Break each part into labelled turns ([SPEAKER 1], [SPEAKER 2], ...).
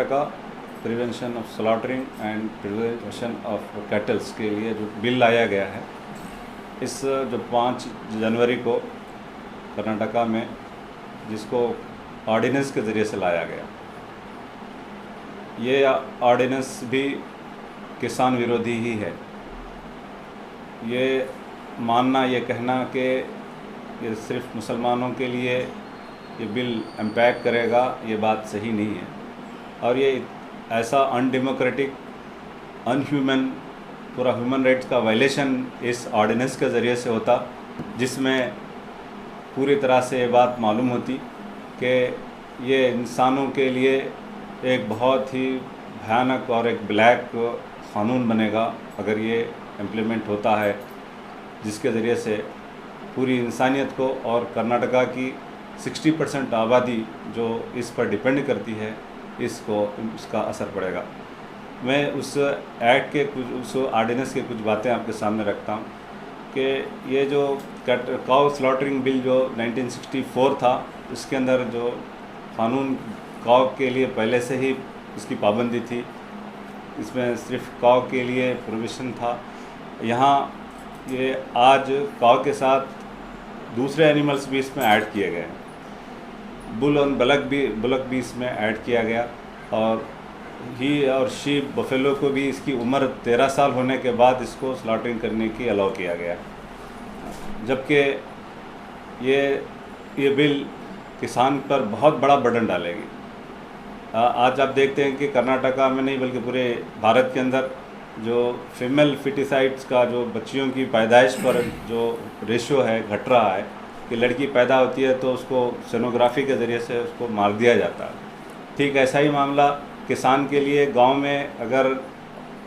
[SPEAKER 1] Karnataka prevention of slaughtering and prevention of kettles के लिए जो बिल लाया गया है, इस जो 5 जनवरी को कर्नाटका में, जिसको ऑर्डिनेंस के ज़रिए से लाया गया, ये ऑर्डिनेंस भी किसान विरोधी ही है। ये मानना, ये कहना कि ये सिर्फ मुसलमानों के लिए ये बिल इम्पैक्ट करेगा, ये बात सही नहीं है। और ये ऐसा अनडेमोक्रेटिक, अनह्यूमन, पूरा ह्यूमन राइट्स का वायलेशन इस ऑर्डिनेंस के ज़रिए से होता, जिसमें पूरी तरह से ये बात मालूम होती कि ये इंसानों के लिए एक बहुत ही भयानक और एक ब्लैक क़ानून बनेगा अगर ये इम्प्लीमेंट होता है, जिसके ज़रिए से पूरी इंसानियत को और कर्नाटका की 60% आबादी जो इस पर डिपेंड करती है, इसका असर पड़ेगा। मैं उस एक्ट के उस ऑर्डिनेंस के कुछ बातें आपके सामने रखता हूँ कि ये जो काउ स्लॉटरिंग बिल जो 1964 था, उसके अंदर जो कानून काउ के लिए पहले से ही इसकी पाबंदी थी। इसमें सिर्फ काउ के लिए प्रोविज़न था। यहाँ ये आज काउ के साथ दूसरे एनिमल्स भी इसमें ऐड किए गए हैं। बुल और बुलक भी इसमें ऐड किया गया, और ही और शीप बफेलो को भी इसकी उम्र 13 साल होने के बाद इसको स्लॉटिंग करने की अलाउ किया गया। जबकि ये बिल किसान पर बहुत बड़ा बर्डन डालेगी। आज आप देखते हैं कि कर्नाटका में नहीं बल्कि पूरे भारत के अंदर जो फीमेल फिटिसाइड्स का, जो बच्चियों की पैदाइश पर जो रेशियो है, घट रहा है कि लड़की पैदा होती है तो उसको सोनोग्राफी के ज़रिए से उसको मार दिया जाता है। ठीक ऐसा ही मामला किसान के लिए। गांव में अगर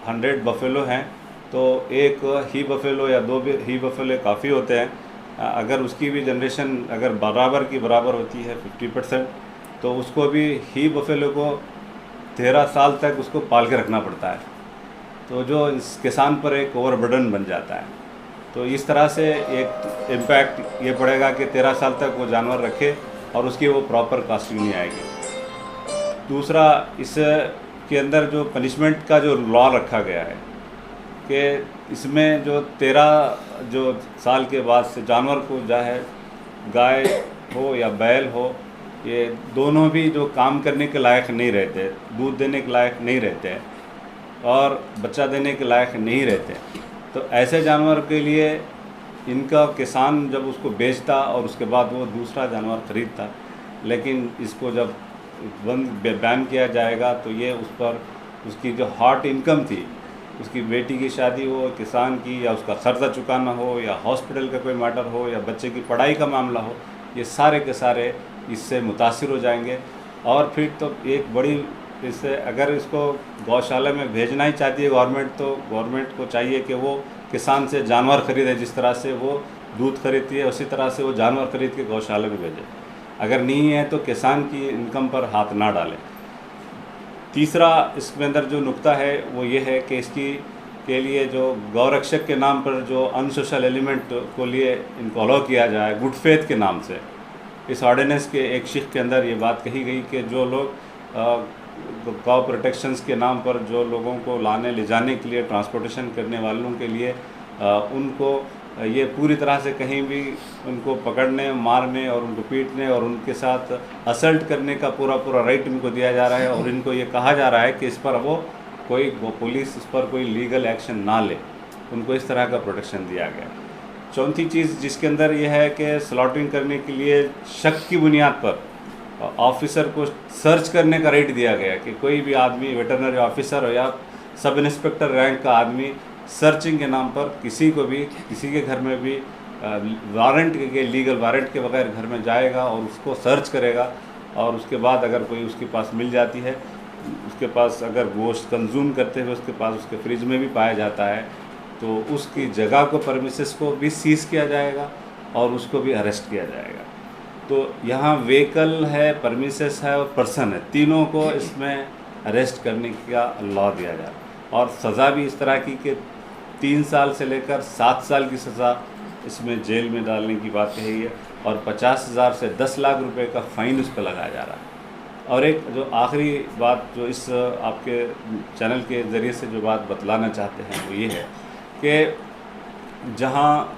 [SPEAKER 1] 100 बफेलो हैं तो एक ही बफेलो या 2 ही बफेलो काफ़ी होते हैं। अगर उसकी भी जनरेशन अगर बराबर की बराबर होती है 50%, तो उसको भी ही बफेलो को 13 साल तक उसको पाल के रखना पड़ता है, तो जो इस किसान पर एक ओवरबर्डन बन जाता है। तो इस तरह से एक इम्पैक्ट ये पड़ेगा कि 13 साल तक वो जानवर रखे और उसकी वो प्रॉपर कास्टिंग नहीं आएगी। दूसरा, इस के अंदर जो पनिशमेंट का जो लॉ रखा गया है कि इसमें जो 13 साल के बाद से जानवर को चाहे गाय हो या बैल हो, ये दोनों भी जो काम करने के लायक नहीं रहते, दूध देने के लायक नहीं रहते और बच्चा देने के लायक नहीं रहते, तो ऐसे जानवर के लिए इनका किसान जब उसको बेचता और उसके बाद वो दूसरा जानवर ख़रीदता, लेकिन इसको जब बैन किया जाएगा तो ये उस पर उसकी जो हार्ड इनकम थी, उसकी बेटी की शादी हो, किसान की, या उसका ख़र्चा चुकाना हो, या हॉस्पिटल का कोई मैटर हो, या बच्चे की पढ़ाई का मामला हो, ये सारे के सारे इससे मुतासिर हो जाएंगे। और फिर तो एक बड़ी, इससे अगर इसको गौशाला में भेजना ही चाहती है गवर्नमेंट, तो गवर्नमेंट को चाहिए कि वो किसान से जानवर खरीदे। जिस तरह से वो दूध खरीदती है उसी तरह से वो जानवर खरीद के गौशाला में भेजे। अगर नहीं है तो किसान की इनकम पर हाथ ना डालें। तीसरा इसके अंदर जो नुक्ता है वो ये है कि इसकी के लिए जो गौरक्षक के नाम पर जो अनसोशल एलिमेंट को लिए इनको अलाउ किया जाए गुड फेथ के नाम से। इस ऑर्डिनेंस के एक शिक के अंदर ये बात कही गई कि जो लोग गौ प्रोटेक्शंस के नाम पर जो लोगों को लाने ले जाने के लिए ट्रांसपोर्टेशन करने वालों के लिए उनको ये पूरी तरह से कहीं भी उनको पकड़ने, मारने और उनको पीटने और उनके साथ असल्ट करने का पूरा राइट इनको दिया जा रहा है। और इनको ये कहा जा रहा है कि इस पर वो पुलिस इस पर कोई लीगल एक्शन ना ले, उनको इस तरह का प्रोटेक्शन दिया गया। चौथी चीज़ जिसके अंदर यह है कि स्लॉटिंग करने के लिए शक की बुनियाद पर ऑफिसर को सर्च करने का राइट दिया गया कि कोई भी आदमी, वेटरनरी ऑफिसर हो या सब इंस्पेक्टर रैंक का आदमी, सर्चिंग के नाम पर किसी को भी, किसी के घर में भी वारंट के, लीगल वारंट के बगैर घर में जाएगा और उसको सर्च करेगा। और उसके बाद अगर कोई उसके पास मिल जाती है, उसके पास अगर गोश्त कंज्यूम करते हुए उसके पास उसके फ्रिज में भी पाया जाता है, तो उसकी जगह को, परमिसेस को भी सीज़ किया जाएगा और उसको भी अरेस्ट किया जाएगा। तो यहाँ व्हीकल है, परमिसेस है और पर्सन है, तीनों को इसमें अरेस्ट करने का लॉ दिया जा रहा है। और सज़ा भी इस तरह की कि 3 साल से लेकर 7 साल की सज़ा इसमें जेल में डालने की बात कही है और 50,000 से 10 लाख रुपए का फ़ाइन उस पर लगाया जा रहा है। और एक जो आखिरी बात जो इस आपके चैनल के ज़रिए से जो बात बतलाना चाहते हैं वो ये है कि जहाँ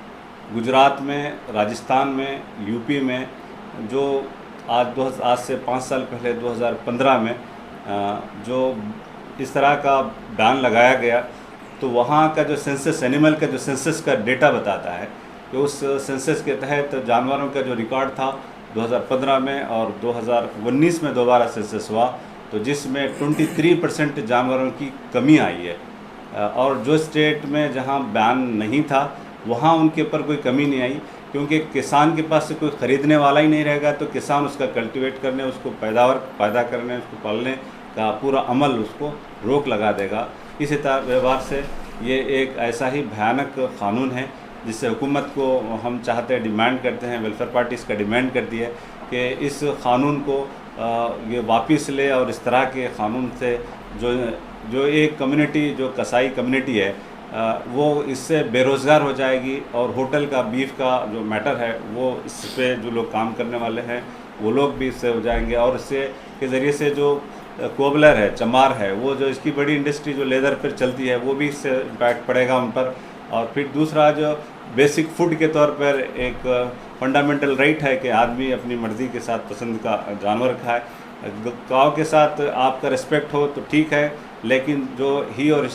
[SPEAKER 1] गुजरात में, राजस्थान में, यूपी में जो आज से 5 साल पहले 2015 में जो इस तरह का बैन लगाया गया, तो वहाँ का जो सेंसस, एनिमल का जो सेंसस का डेटा बताता है कि उस सेंसस के तहत जानवरों का जो रिकॉर्ड था 2015 में और 2019 में दोबारा सेंसस हुआ, तो जिसमें 23% जानवरों की कमी आई है। और जो स्टेट में जहाँ बैन नहीं था वहाँ उनके ऊपर कोई कमी नहीं आई, क्योंकि किसान के पास से कोई ख़रीदने वाला ही नहीं रहेगा, तो किसान उसका कल्टीवेट करने, उसको पैदावार पैदा करने, उसको पालने का पूरा अमल उसको रोक लगा देगा। इसी तरह व्यवहार से ये एक ऐसा ही भयानक क़ानून है जिससे हुकूमत को हम चाहते हैं, डिमांड करते हैं, वेलफेयर पार्टी इसका डिमांड करती है कि इस क़ानून को ये वापस ले और इस तरह के क़ानून से जो एक कम्युनिटी, जो कसाई कम्युनिटी है, वो इससे बेरोज़गार हो जाएगी। और होटल का बीफ का जो मैटर है वो इस पे जो लोग काम करने वाले हैं वो लोग भी इससे हो जाएंगे, और इससे के ज़रिए से जो कोबलर है, चमार है, वो जो इसकी बड़ी इंडस्ट्री जो लेदर पर चलती है वो भी इससे इम्पैक्ट पड़ेगा उन पर। और फिर दूसरा जो बेसिक फूड के तौर पर एक फंडामेंटल राइट है कि आदमी अपनी मर्ज़ी के साथ पसंद का जानवर खाए। काव के साथ आपका रिस्पेक्ट हो तो ठीक है, लेकिन जो ही और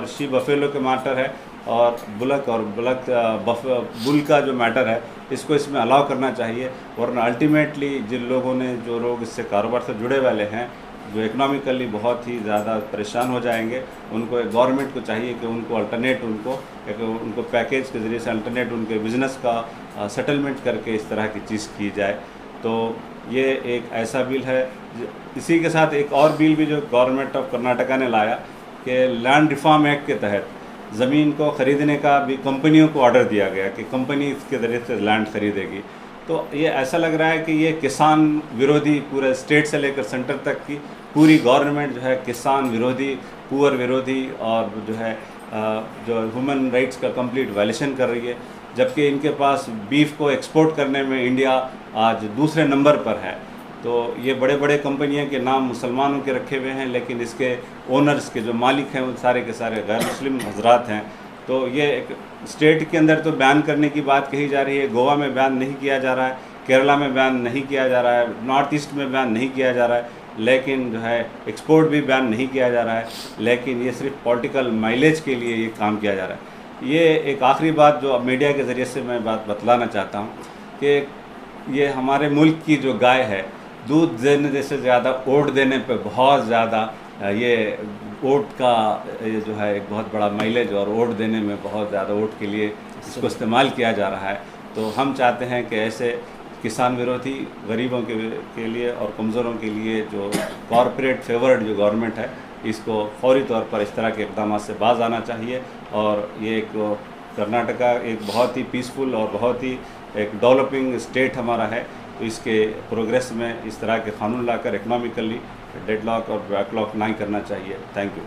[SPEAKER 1] शी बफेलो के मैटर है और बुल का जो मैटर है, इसको इसमें अलाउ करना चाहिए। वरना अल्टीमेटली जिन लोगों ने, जो लोग इससे कारोबार से जुड़े वाले हैं, जो इकोनॉमिकली बहुत ही ज़्यादा परेशान हो जाएंगे, उनको गवर्नमेंट को चाहिए कि उनको अल्टरनेट, उनको पैकेज के ज़रिए से अल्टरनेट उनके बिज़नेस का सेटलमेंट करके इस तरह की चीज़ की जाए। तो ये एक ऐसा बिल है। इसी के साथ एक और बिल भी जो गवर्नमेंट ऑफ कर्नाटका ने लाया कि लैंड रिफॉर्म एक्ट के तहत ज़मीन को ख़रीदने का भी कंपनियों को ऑर्डर दिया गया कि कंपनी इसके ज़रिए से लैंड खरीदेगी। तो ये ऐसा लग रहा है कि ये किसान विरोधी, पूरे स्टेट से लेकर सेंटर तक की पूरी गवर्नमेंट जो है किसान विरोधी, पुअर विरोधी और जो है जो ह्यूमन राइट्स का कंप्लीट वायलेशन कर रही है। जबकि इनके पास बीफ को एक्सपोर्ट करने में इंडिया आज दूसरे नंबर पर है। तो ये बड़े बड़े कंपनियों के नाम मुसलमानों के रखे हुए हैं, लेकिन इसके ओनर्स के जो मालिक हैं वो सारे के सारे गैर मुस्लिम हजरात हैं। तो ये एक स्टेट के अंदर तो बैन करने की बात कही जा रही है, गोवा में बैन नहीं किया जा रहा है, केरला में बैन नहीं किया जा रहा है, नॉर्थ ईस्ट में बैन नहीं किया जा रहा है, लेकिन जो है एक्सपोर्ट भी बैन नहीं किया जा रहा है, लेकिन ये सिर्फ पॉलिटिकल माइलेज के लिए ये काम किया जा रहा है। ये एक आखिरी बात जो मीडिया के ज़रिए से मैं बात बतलाना चाहता हूँ कि ये हमारे मुल्क की जो गाय है, दूध देने से ज़्यादा ओट देने पे बहुत ज़्यादा ये ओट का ये जो है एक बहुत बड़ा माइलेज, और ओट देने में बहुत ज़्यादा ओट के लिए इसको इस्तेमाल किया जा रहा है। तो हम चाहते हैं कि ऐसे किसान विरोधी, गरीबों के लिए और कमज़ोरों के लिए जो कॉरपोरेट फेवर्ड जो गवर्नमेंट है, इसको फौरी तौर पर इस तरह के इक़दाम से बाज आना चाहिए। और ये एक कर्नाटका एक बहुत ही पीसफुल और बहुत ही एक डेवलपिंग स्टेट हमारा है, तो इसके प्रोग्रेस में इस तरह के क़ानून लाकर इकनॉमिकली डेडलॉक और बैकलॉक नहीं करना चाहिए। Thank you.